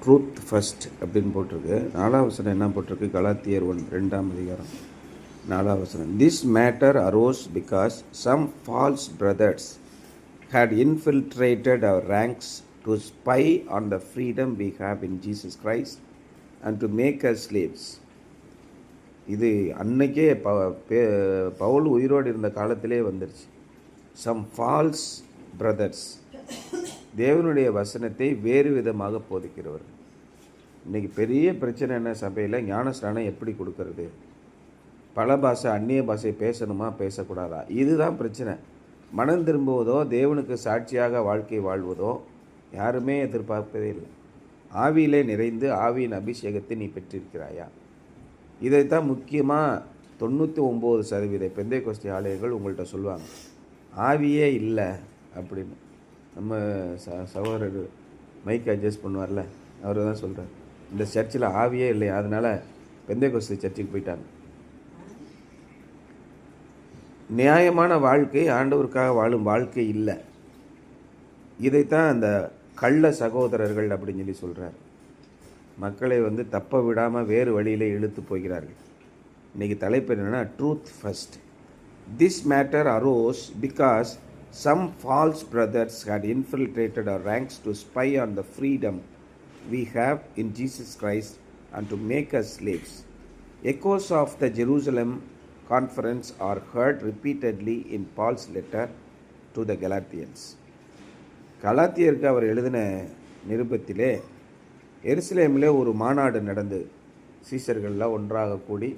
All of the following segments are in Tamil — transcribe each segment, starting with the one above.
ட்ரூத் ஃபஸ்ட் அப்படின்னு போட்டிருக்கு. 4ஆம் வசனம் என்ன போட்டிருக்கு? கலாத்தியர் 2ஆம் அதிகாரம் 4ஆம் வசனம். This matter arose because some false brothers had infiltrated our ranks to spy on the freedom we have in Jesus Christ and to make us slaves. இது அன்னைக்கே பவுல் உயிரோடு இருந்த காலத்திலே வந்துருச்சு. சம் ஃபால்ஸ் பிரதர்ஸ், தேவனுடைய வசனத்தை வேறு விதமாக போதிக்கிறவர். இன்றைக்கி பெரிய பிரச்சனை என்ன சபையில்? ஞானஸ்நானம் எப்படி கொடுக்கறது? பல பாஷை, அந்நிய பாஷை பேசணுமா பேசக்கூடாதா? இதுதான் பிரச்சனை. மனம் திரும்புவதோ தேவனுக்கு சாட்சியாக வாழ்க்கை வாழ்வதோ யாருமே எதிர்பார்ப்பதே இல்லை. ஆவியிலே நிறைந்து ஆவியின் அபிஷேகத்தை நீ பெற்றிருக்கிறாயா? இதைத்தான் முக்கியமாக 99% பெந்தைக்கோஸ்தே ஆலயங்கள் உங்கள்கிட்ட சொல்லுவாங்க. ஆவியே இல்லை அப்படின்னு. நம்ம சகோதரர் மைக் அட்ஜஸ்ட் பண்ணுவார்ல, அவர் தான் சொல்கிறார், இந்த சர்ச்சில் ஆவியே இல்லை, அதனால் பெந்தைக்கோஸ்தே சர்ச்சுக்கு போயிட்டாங்க. நியாயமான வாழ்க்கை, ஆண்டவருக்காக வாழும் வாழ்க்கை இல்லை. இதைத்தான் அந்த கள்ள சகோதரர்கள் அப்படின்னு சொல்லி சொல்கிறார். மக்களை தப்ப விடாமல் வேறு வழியிலே இழுத்து போகிறார்கள். இன்றைக்கி தலைப்பு என்னென்னா truth first. This matter arose because some false brothers had infiltrated our ranks to spy on the freedom we have in Jesus Christ and to make us slaves. Echoes of the Jerusalem conference are heard repeatedly in Paul's letter to the Galatians. கலாத்தியருக்கு அவர் எழுதின நிருபத்திலே எருசலேமிலே ஒரு மாநாடு நடந்து சீஷர்கள்லாம் ஒன்றாக கூடி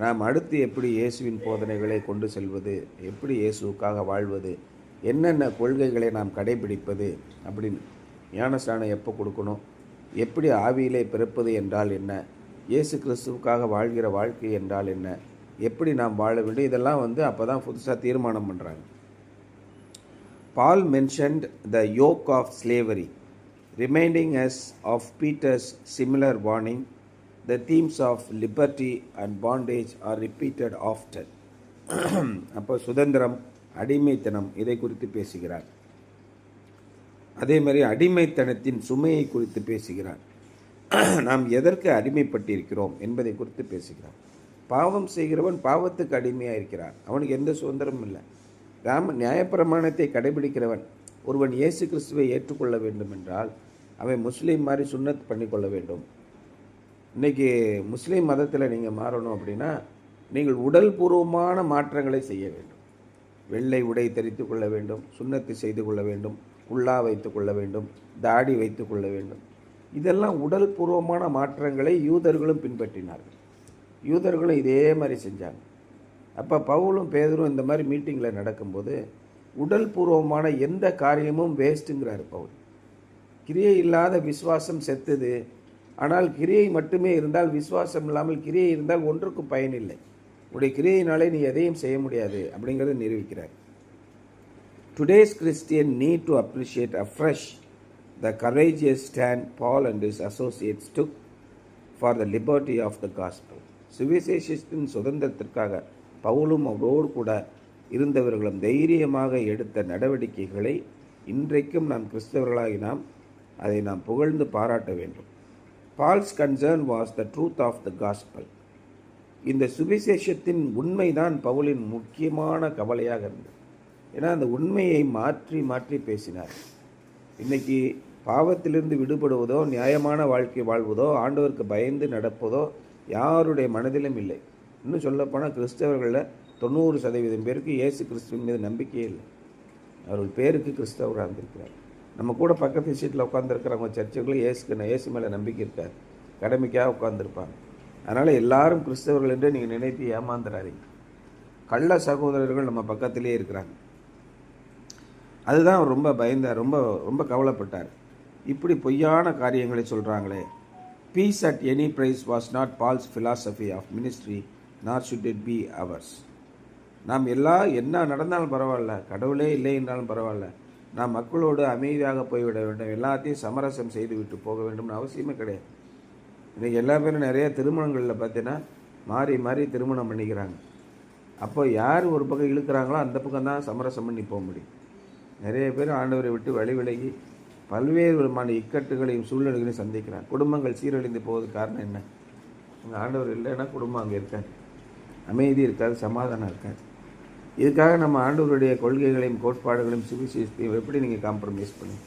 நாம் அடுத்து எப்படி இயேசுவின் போதனைகளை கொண்டு செல்வது, எப்படி இயேசுவுக்காக வாழ்வது, என்னென்ன கொள்கைகளை நாம் கடைபிடிப்பது அப்படின்னு, ஞானஸ்நானம் எப்போ கொடுக்கணும், எப்படி ஆவியிலே பிறப்பது என்றால் என்ன, இயேசு கிறிஸ்துவுக்காக வாழ்கிற வாழ்க்கை என்றால் என்ன, எப்படி நாம் வாழ வேண்டும், இதெல்லாம் அப்போ தான் புதுசாக தீர்மானம் பண்ணுறாங்க. Paul mentioned the yoke of slavery, reminding us of Peter's similar warning. The themes of liberty and bondage are repeated often. அப்போ சுதந்திரம், அடிமைத்தனம் இதை குறித்து பேசுகிறார். அதே மாதிரி அடிமைத்தனத்தின் சுமையை குறித்து பேசுகிறார். நாம் எதற்கு அடிமைப்பட்டிருக்கிறோம் என்பதை குறித்து பேசுகிறார். பாவம் செய்கிறவன் பாவத்துக்கு அடிமையாக இருக்கிறான், அவனுக்கு எந்த சுதந்திரமும் இல்லை. நியாயப்பிரமாணத்தை கடைபிடிக்கிறவன் ஒருவன் இயேசு கிறிஸ்துவை ஏற்றுக்கொள்ள வேண்டும் என்றால் அவன் முஸ்லீம் மாதிரி சுன்னத் பண்ணிக்கொள்ள வேண்டும். இன்றைக்கி முஸ்லீம் மதத்தில் நீங்கள் மாறணும் அப்படின்னா நீங்கள் உடல் பூர்வமான மாற்றங்களை செய்ய வேண்டும். வெள்ளை உடை தரித்து கொள்ள வேண்டும், சுன்னத்து செய்து கொள்ள வேண்டும், குல்லா வைத்து கொள்ள வேண்டும், தாடி வைத்து கொள்ள வேண்டும். இதெல்லாம் உடல் பூர்வமான மாற்றங்களை யூதர்களும் பின்பற்றினார்கள். யூதர்களும் இதே மாதிரி செஞ்சாங்க. அப்போ பவுலும் பேதுரும் இந்த மாதிரி மீட்டிங்கில் நடக்கும்போது உடல் பூர்வமான எந்த காரியமும் வேஸ்ட்டுங்கிறார் பவுல். கிரியை இல்லாத விசுவாசம் செத்துது, ஆனால் கிரியை மட்டுமே இருந்தால், விசுவாசம் இல்லாமல் கிரியை இருந்தால் ஒன்றுக்கும் பயனில்லை. உடைய கிரியையினாலே நீ எதையும் செய்ய முடியாது அப்படிங்கிறத நிரூபிக்கிறார். Today's Christian need to appreciate afresh the courageous stand Paul and his associates took for the liberty of the gospel. சுவிசேஷத்தின் சுதந்திரத்திற்காக பவுலும் அவரோடு கூட இருந்தவர்களும் தைரியமாக எடுத்த நடவடிக்கைகளை இன்றைக்கும் நாம் கிறிஸ்தவர்களாகி அதை நாம் புகழ்ந்து பாராட்ட வேண்டும். Paul's concern was the truth of the gospel. இந்த சுவிசேஷத்தின் உண்மைதான் பவுலின் முக்கியமான கவலையாக இருந்தது. ஏன்னா அந்த உண்மையை மாற்றி மாற்றி பேசினார். இன்றைக்கி பாவத்திலிருந்து விடுபடுவதோ, நியாயமான வாழ்க்கை வாழ்வதோ, ஆண்டவருக்கு பயந்து நடப்பதோ யாருடைய மனதிலும் இல்லை. இன்னும் சொல்லப்போனால் கிறிஸ்தவர்களில் 90% பேருக்கு இயேசு கிறிஸ்துவின் மீது நம்பிக்கையே இல்லை. அவர்கள் பேருக்கு கிறிஸ்தவராக இருந்திருக்கிறார். நம்ம கூட பக்கத்து சீட்டில் உட்காந்துருக்கிறவங்க சர்ச்சுகளும் இயேசு மேலே நம்பிக்கை இருக்காது, கடமைக்காக உட்காந்துருப்பாங்க. அதனால் எல்லாரும் கிறிஸ்தவர்கள் என்று நீங்கள் நினைத்து ஏமாந்துடாதீங்க. கள்ள சகோதரர்கள் நம்ம பக்கத்திலே இருக்கிறாங்க. அதுதான் அவர் ரொம்ப பயந்தார், ரொம்ப ரொம்ப கவலைப்பட்டார். இப்படி பொய்யான காரியங்களை சொல்கிறாங்களே. Peace at any price was not Paul's philosophy of ministry, nor should it be ours. நாம் என்ன நடந்தாலும் பரவாயில்ல, கடவுளே இல்லை என்றாலும் பரவாயில்ல, நாம் மக்களோடு அமைதியாக போய்விட வேண்டும், எல்லாத்தையும் சமரசம் செய்து விட்டு போக வேண்டும்னு அவசியமே கிடையாது. இன்றைக்கி எல்லா பேரும் நிறைய திருமணங்களில் பார்த்தீங்கன்னா மாறி மாறி திருமணம் பண்ணிக்கிறாங்க. அப்போ யார் ஒரு பக்கம் இழுக்கிறாங்களோ அந்த பக்கம் தான் சமரசம் பண்ணி போக முடியும். நிறைய பேர் ஆண்டவரை விட்டு விலகி பல்வேறு விதமான இக்கட்டுகளையும் சூழ்நிலைகளையும் சந்திக்கிறாங்க. குடும்பங்கள் சீரழிந்து போவதுக்கு காரணம் என்ன? உங்கள் ஆண்டவர் இல்லைன்னா குடும்பம் அங்கே இருக்காது, அமைதி இருக்காது, சமாதானம் இருக்காது. இதுக்காக நம்ம ஆண்டவருடைய கொள்கைகளையும் கோட்பாடுகளையும் சுவிசேஷத்தையும் எப்படி நீங்கள் காம்ப்ரமைஸ் பண்ணி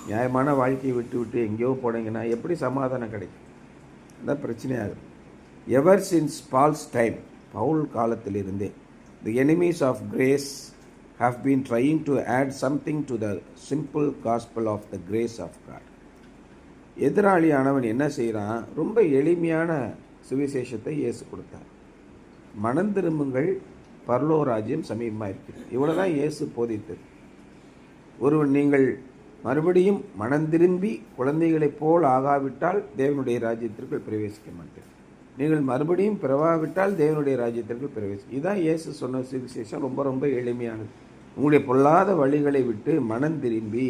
நியாயமான வாழ்க்கையை விட்டு விட்டு எங்கேயோ போனீங்கன்னா எப்படி சமாதானம் கிடைக்கும்? அதான் பிரச்சனையாகும். Ever since Paul's time, Paul காலத்திலிருந்தே the enemies of grace have been trying to add something to the simple gospel of the grace of God. எதிராளியானவன் என்ன செய்கிறான்? ரொம்ப எளிமையான சுவிசேஷத்தை இயேசு கொடுத்தார். மனம் திரும்புங்கள், பரலோக ராஜ்யம் சமீபமாக இருக்கிறது. இவ்வளோதான் இயேசு போதித்தது. ஒருவன் நீங்கள் மறுபடியும் மனம் திரும்பி குழந்தைகளைப் போல் ஆகாவிட்டால் தேவனுடைய ராஜ்யத்திற்குள் பிரவேசிக்க மாட்டேன். நீங்கள் மறுபடியும் பிறவாவிட்டால் தேவனுடைய ராஜ்யத்திற்குள் பிரவேசிக்க. இதுதான் இயேசு சொன்ன சுவிசேஷம். ரொம்ப ரொம்ப எளிமையானது. உங்களுடைய பொல்லாத வழிகளை விட்டு மனம் திரும்பி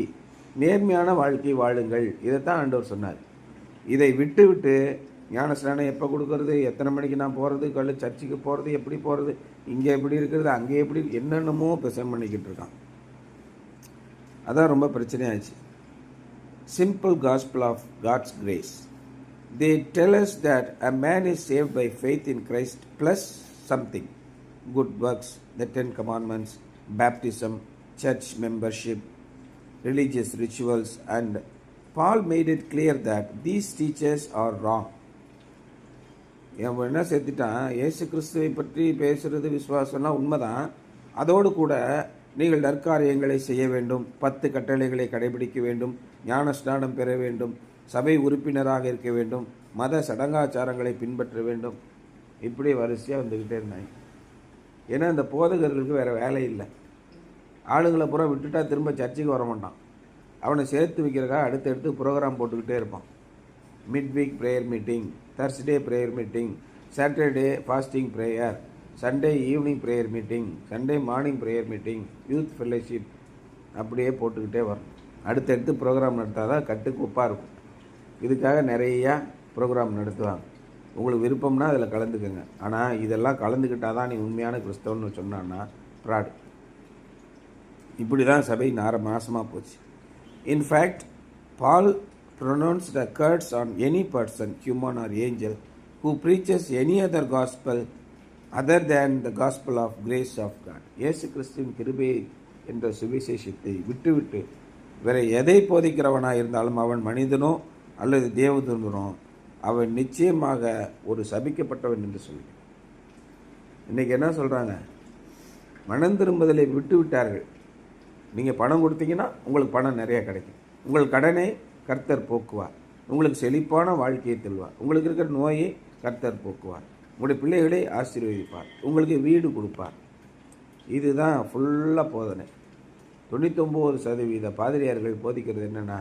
நேர்மையான வாழ்க்கை வாழுங்கள். இதைத்தான் ஆண்டவர் சொன்னார். இதை விட்டு விட்டு ஞானஸ்நானம் எப்போ கொடுக்கறது, எத்தனை மணிக்கு நான் போகிறது, சர்ச்சுக்கு போகிறது, எப்படி போகிறது, இங்கே எப்படி இருக்கிறது, அங்கே எப்படி என்னென்னமோ பிரசன்ட் பண்ணிக்கிட்டு இருக்கான். அதான் ரொம்ப பிரச்சனையாச்சு. Simple gospel of God's grace. They tell us that a man is saved by faith in Christ plus something, good works, the 10 commandments, baptism, church membership, religious rituals, and Paul made it clear that these teachers are wrong. என்ன சேர்த்துட்டான்? இயேசு கிறிஸ்துவை பற்றி பேசுறது விசுவாசம்லாம் உண்மைதான். அதோடு கூட நீங்கள் நற்காரியங்களை செய்ய வேண்டும், 10 கட்டளைகளை கடைபிடிக்க வேண்டும், ஞான ஸ்நானம் பெற வேண்டும், சபை உறுப்பினராக இருக்க வேண்டும், மத சடங்காச்சாரங்களை பின்பற்ற வேண்டும். இப்படி வரிசையாக வந்துக்கிட்டே இருந்தாங்க. ஏன்னா இந்த போதகர்களுக்கு வேறு வேலை இல்லை. ஆளுங்களை பூரா விட்டுட்டா திரும்ப சர்ச்சுக்கு வர மாட்டான். அவனை சேர்த்து வைக்கிறக்காக அடுத்தடுத்து ப்ரோக்ராம் போட்டுக்கிட்டே இருப்பான். Mid week prayer meeting, Thursday prayer meeting, Saturday fasting prayer, Sunday evening prayer meeting, Sunday morning prayer meeting, youth fellowship, அப்படியே போட்டுக்கிட்டே வரணும். அடுத்தடுத்து ப்ரோக்ராம் நடத்தால் தான் கட்டுக்கு ஒப்பாக இருக்கும். இதுக்காக நிறையா ப்ரோக்ராம் நடத்துவாங்க. உங்களுக்கு விருப்பம்னா அதில் கலந்துக்கங்க. ஆனால் இதெல்லாம் கலந்துக்கிட்டால் தான் நீ உண்மையான கிறிஸ்தவன்னு சொன்னான்னா ஃப்ராடு. இப்படி தான் சபை மாசமாக போச்சு. In fact Paul pronounced a curse on any person, human or angel, who preaches any other gospel other than the gospel of grace of God. இயேசு கிறிஸ்துவின் கிருபை என்ற சுவிசேஷத்தை விட்டுவிட்டு வேறு எதை போதிக்கிறவனாக இருந்தாலும் அவன் மனிதனோ அல்லது தேவதூதனோ அவன் நிச்சயமாக ஒரு சபிக்கப்பட்டவன் என்று சொல்லி. இன்றைக்கி என்ன சொல்கிறாங்க? மனம் திரும்புதலை விட்டு விட்டார்கள். நீங்கள் பணம் கொடுத்தீங்கன்னா உங்களுக்கு பணம் நிறையா கிடைக்கும், உங்கள் கடனை கர்த்தர் போக்குவார், உங்களுக்கு செழிப்பான வாழ்க்கையை தருவார், உங்களுக்கு இருக்கிற நோயை கர்த்தர் போக்குவார், உங்களுடைய பிள்ளைகளை ஆசீர்வதிப்பார், உங்களுக்கு வீடு கொடுப்பார். இதுதான் ஃபுல்லாக போதனை. 99% பாதிரியார்கள் போதிக்கிறது என்னென்னா,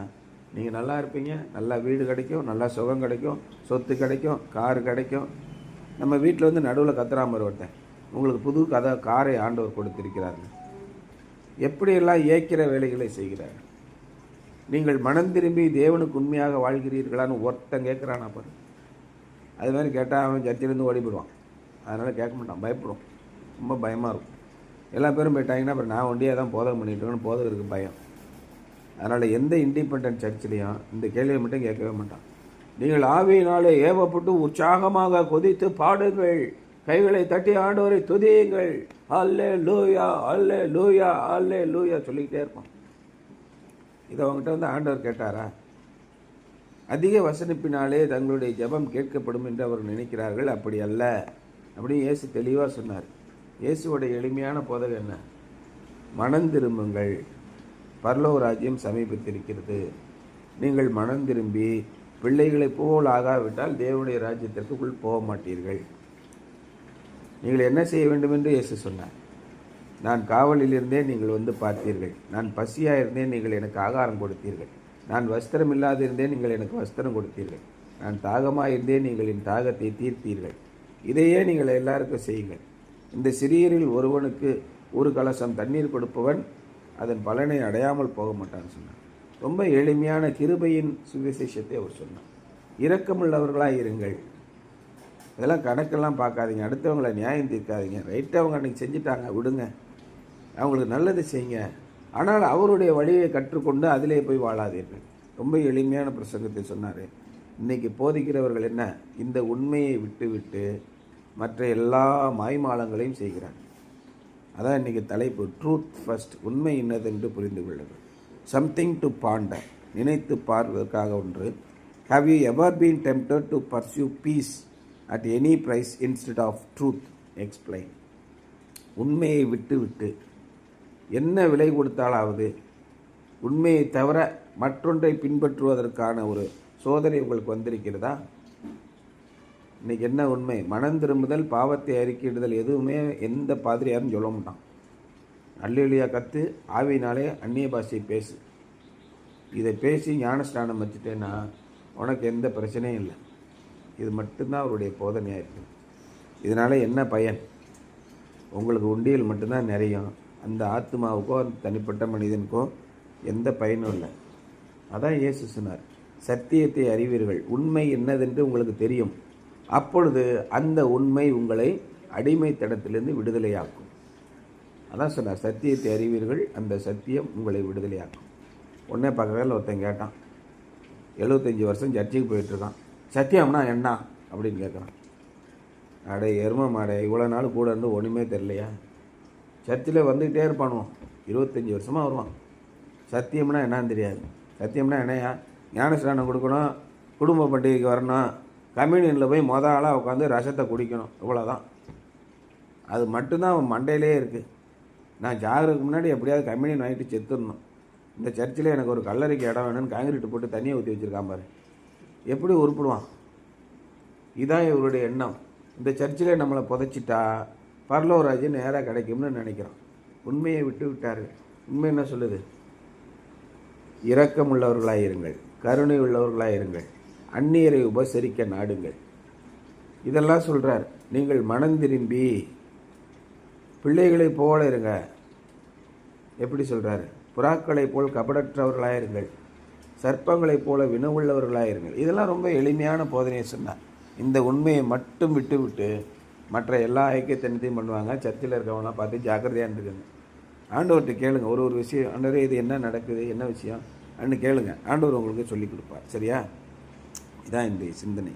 நீங்கள் நல்லா இருப்பீங்க, நல்லா வீடு கிடைக்கும், நல்லா சுகம் கிடைக்கும், சொத்து கிடைக்கும், கார் கிடைக்கும். நம்ம வீட்டில் வந்து நடுவில் கத்துறாம ஒருத்தன், உங்களுக்கு புது காரை ஆண்டவர் கொடுத்திருக்கிறார்கள். எப்படியெல்லாம் ஏக்கிற வேலைகளை செய்கிறார். நீங்கள் மனம் திரும்பி தேவனுக்கு உண்மையாக வாழ்கிறீர்களான்னு ஒருத்தன் கேட்குறான். அப்புறம் அது மாதிரி கேட்டால் அவன் சர்ச்சிலேருந்து ஓடிவிடுவான். அதனால் கேட்க மாட்டான், பயப்படும், ரொம்ப பயமாக இருக்கும். எல்லா பேரும் போயிட்டாங்கன்னா அப்புறம் நான் ஒண்டியாக தான் போதகம் பண்ணிட்டுருக்கேன்னு போதகருக்கு பயம். அதனால் எந்த இண்டிபெண்டன்ட் சர்ச்சிலையும் இந்த கேள்வியை மட்டும் கேட்கவே மாட்டான். நீங்கள் ஆவியினாலே ஏவப்பட்டு உற்சாகமாக கொதித்து பாடுங்கள், கைகளை தட்டி ஆண்டவரை துதியுங்கள், அல்லே லூயா அல்லே லூயா அல்லே லூயா சொல்லிக்கிட்டே இருப்பான். இதை அவங்ககிட்ட வந்து ஆண்டவர் கேட்டாரா? அதிக வசனிப்பினாலே தங்களுடைய ஜெபம் கேட்கப்படும் என்று அவர்கள் நினைக்கிறார்கள். அப்படி அல்ல அப்படின்னு இயேசு தெளிவாக சொன்னார். இயேசுவோடைய எளிமையான போதகம் என்ன? மனம் திரும்புங்கள், பரலோக ராஜ்யம் சமீபத்திருக்கிறது. நீங்கள் மனம் திரும்பி பிள்ளைகளைப் போல் ஆகாவிட்டால் தேவனுடைய ராஜ்யத்திற்குள் போக மாட்டீர்கள். நீங்கள் என்ன செய்ய வேண்டும் என்று இயேசு சொன்னார். நான் காவலில் இருந்தேன், நீங்கள் வந்து பார்த்தீர்கள். நான் பசியாக இருந்தேன், நீங்கள் எனக்கு ஆகாரம் கொடுத்தீர்கள். நான் வஸ்திரம் இல்லாது இருந்தேன், நீங்கள் எனக்கு வஸ்திரம் கொடுத்தீர்கள். நான் தாகமாக இருந்தேன், நீங்கள் என் தாகத்தை தீர்த்தீர்கள். இதையே நீங்கள் எல்லாருக்கும் செய்யுங்கள். இந்த சிறியரில் ஒருவனுக்கு ஒரு கலசம் தண்ணீர் கொடுப்பவன் அதன் பலனை அடையாமல் போக மாட்டான்னு சொன்னார். ரொம்ப எளிமையான கிருபையின் சுவிசேஷத்தை அவர் சொன்னார். இரக்கமுள்ளவர்களாக இருங்கள். இதெல்லாம் கணக்கெல்லாம் பார்க்காதீங்க, அடுத்தவங்களை நியாயம் தீர்க்காதீங்க. ரைட்டாக அவங்க அன்றைக்கி செஞ்சுட்டாங்க, விடுங்க, அவங்களுக்கு நல்லது செய்யுங்க. ஆனால் அவருடைய வழியை கற்றுக்கொண்டு அதிலே போய் வாழாதீர்கள். ரொம்ப எளிமையான பிரசங்கத்தை சொன்னார். இன்றைக்கி போதிக்கிறவர்கள் என்ன, இந்த உண்மையை விட்டு மற்ற எல்லா மாய்மாலங்களையும் செய்கிறார். அதான் இன்றைக்கி தலைப்பு, ட்ரூத் ஃபர்ஸ்ட். உண்மை என்னதென்று புரிந்து கொள்ளுங்கள். சம்திங் டு பாண்டர், நினைத்து பார்வதற்காக ஒன்று. Have you ever been tempted to pursue peace at any price instead of truth? Explain. உண்மையை விட்டு என்ன விலை கொடுத்தாலாவது உண்மையை தவிர மற்றொன்றை பின்பற்றுவதற்கான ஒரு சோதனை உங்களுக்கு வந்திருக்கிறதா? இன்றைக்கி என்ன உண்மை? மனம் திரும்புதல், பாவத்தை அறிக்கையிடுதல் எதுவுமே எந்த பாதிரியாரும் சொல்ல மாட்டான். அல்லேலூயா கற்று ஆவியினாலே அந்நிய பாஷையை பேசு. இதை பேசி ஞானஸ்நானம் வச்சுட்டேன்னா உனக்கு எந்த பிரச்சனையும் இல்லை. இது மட்டும்தான் அவருடைய போதனையாக இருக்குது. இதனால் என்ன பயன்? உங்களுக்கு உண்டியல் மட்டும்தான் நிறையும். அந்த ஆத்மாவுக்கோ அந்த தனிப்பட்ட மனிதனுக்கோ எந்த பயனும் இல்லை. அதான் இயேசு சொன்னார், சத்தியத்தை அறிவீர்கள், உண்மை என்னதென்று உங்களுக்கு தெரியும், அப்பொழுது அந்த உண்மை உங்களை அடிமைத்தனத்திலிருந்து விடுதலையாக்கும். அதான் சொன்னார், சத்தியத்தை அறிவீர்கள், அந்த சத்தியம் உங்களை விடுதலையாக்கும். உடனே பக்கத்தில் ஒருத்தன் கேட்டான், 75 வருஷம் சர்ச்சைக்கு போயிட்டுருக்கான், சத்தியம்னா என்ன அப்படின்னு கேட்குறான். அடே எரும மாடே, இவ்வளோ நாள் கூட இருந்து ஒன்றுமே தெரியலையா? சர்ச்சில் வந்துக்கிட்டே இருப்பானுவோம், 25 வருஷமாக வருவான். சத்தியம்னா என்னான்னு தெரியாது. சத்தியம்னா என்னையா? ஞானஸ்நானம் கொடுக்கணும், குடும்ப பண்டிகைக்கு வரணும், கம்யூனியனில் போய் ஆளாக உட்காந்து ரசத்தை குடிக்கணும், இவ்வளோதான். அது மட்டும்தான் அவன் மண்டையிலே இருக்குது. நான் ஜாகிறதுக்கு முன்னாடி எப்படியாவது கம்யூனியன் வாங்கிட்டு செத்துடணும். இந்த சர்ச்சில் எனக்கு ஒரு கல்லறைக்கு இடம் வேணும்னு காங்கிரீட் போட்டு தண்ணியை ஊற்றி வச்சுருக்கான் பாரு. எப்படி உருப்பிடுவான்? இதான் இவருடைய எண்ணம். இந்த சர்ச்சில் நம்மளை புதைச்சிட்டா பரலோகராஜ்யம் நேராக கிடைக்கும்னு நினைக்கிறோம். உண்மையை விட்டு விட்டார். உண்மை என்ன சொல்லுது? இரக்கம் உள்ளவர்களாயிருங்கள், கருணை உள்ளவர்களாயிருங்கள், அந்நியரை உபசரிக்க நாடுங்கள். இதெல்லாம் சொல்கிறார். நீங்கள் மனம் திரும்பி பிள்ளைகளைப் போல இருங்க. எப்படி சொல்கிறாரு? புறாக்களைப் போல் கபடற்றவர்களாயிருங்கள், சர்ப்பங்களைப் போல வினவுள்ளவர்களாயிருங்கள். இதெல்லாம் ரொம்ப எளிமையான போதனையை சொன்னார். இந்த உண்மையை மட்டும் விட்டு மற்ற எல்லா ஐக்கியத்தனத்தையும் பண்ணுவாங்க. சர்ச்சில் இருக்கவங்களாம் பார்த்து ஜாக்கிரதையாக இருந்துக்குங்க. ஆண்டவர்கிட்ட கேளுங்க, ஒரு விஷயம், ஆண்டவரே இது என்ன நடக்குது, என்ன விஷயம் அன்னு கேளுங்க. ஆண்டவர் உங்களுக்கு சொல்லிக் கொடுப்பார். சரியா? இதான் இந்த சிந்தனை.